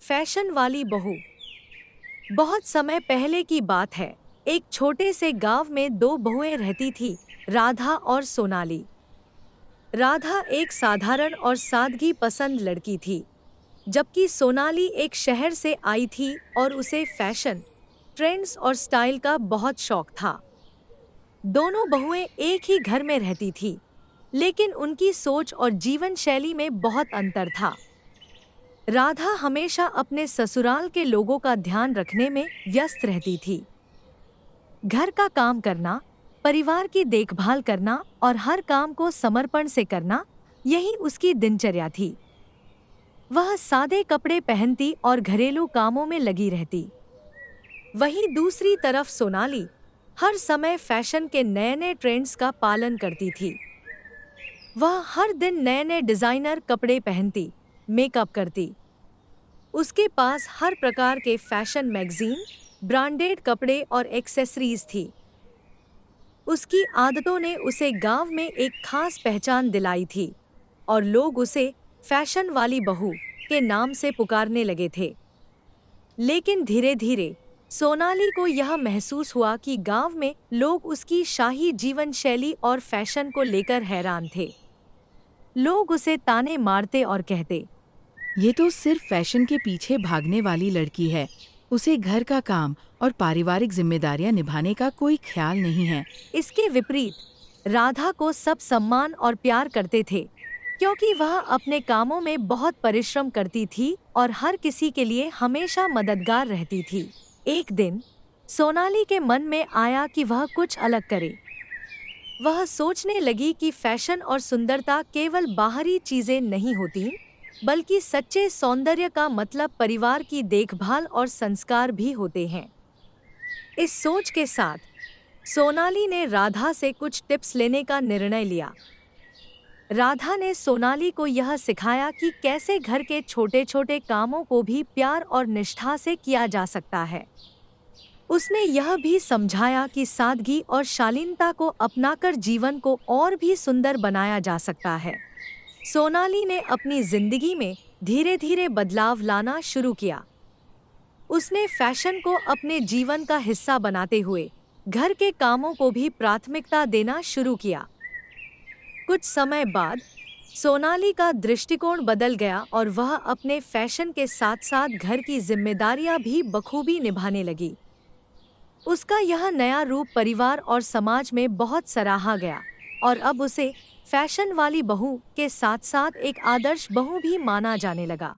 Fashion वाली बहू। बहुत समय पहले की बात है। एक छोटे से गांव में दो बहुएं रहती थी, राधा और सोनाली। राधा एक साधारण और सादगी पसंद लड़की थी, जबकि सोनाली एक शहर से आई थी और उसे फैशन, ट्रेंड्स और स्टाइल का बहुत शौक था। दोनों बहुएं एक ही घर में रहती थी, लेकिन उनकी सोच और जीवन शैली में बहुत अंतर था। राधा हमेशा अपने ससुराल के लोगों का ध्यान रखने में व्यस्त रहती थी। घर का काम करना, परिवार की देखभाल करना और हर काम को समर्पण से करना, यही उसकी दिनचर्या थी। वह सादे कपड़े पहनती और घरेलू कामों में लगी रहती। वहीं दूसरी तरफ सोनाली हर समय फैशन के नए नए ट्रेंड्स का पालन करती थी। वह हर दिन नए नए डिजाइनर कपड़े पहनती, मेकअप करती। उसके पास हर प्रकार के फैशन मैगजीन, ब्रांडेड कपड़े और एक्सेसरीज थी। उसकी आदतों ने उसे गांव में एक खास पहचान दिलाई थी और लोग उसे फैशन वाली बहू के नाम से पुकारने लगे थे। लेकिन धीरे धीरे सोनाली को यह महसूस हुआ कि गांव में लोग उसकी शाही जीवन शैली और फैशन को लेकर हैरान थे। लोग उसे ताने मारते और कहते, ये तो सिर्फ फैशन के पीछे भागने वाली लड़की है। उसे घर का काम और पारिवारिक जिम्मेदारियां निभाने का कोई ख्याल नहीं है। इसके विपरीत राधा को सब सम्मान और प्यार करते थे, क्योंकि वह अपने कामों में बहुत परिश्रम करती थी और हर किसी के लिए हमेशा मददगार रहती थी। एक दिन सोनाली के मन में आया कि वह कुछ अलग करे। वह सोचने लगी कि फैशन और सुंदरता केवल बाहरी चीजें नहीं होती, बल्कि सच्चे सौंदर्य का मतलब परिवार की देखभाल और संस्कार भी होते हैं। इस सोच के साथ सोनाली ने राधा से कुछ टिप्स लेने का निर्णय लिया। राधा ने सोनाली को यह सिखाया कि कैसे घर के छोटे छोटे कामों को भी प्यार और निष्ठा से किया जा सकता है। उसने यह भी समझाया कि सादगी और शालीनता को अपनाकर जीवन को और भी सुंदर बनाया जा सकता है। सोनाली ने अपनी जिंदगी में धीरे धीरे बदलाव लाना शुरू किया। उसने फैशन को अपने जीवन का हिस्सा बनाते हुए घर के कामों को भी प्राथमिकता देना शुरू किया। कुछ समय बाद सोनाली का दृष्टिकोण बदल गया और वह अपने फैशन के साथ साथ घर की जिम्मेदारियां भी बखूबी निभाने लगी। उसका यह नया रूप परिवार और समाज में बहुत सराहा गया और अब उसे फैशन वाली बहू के साथ साथ एक आदर्श बहू भी माना जाने लगा।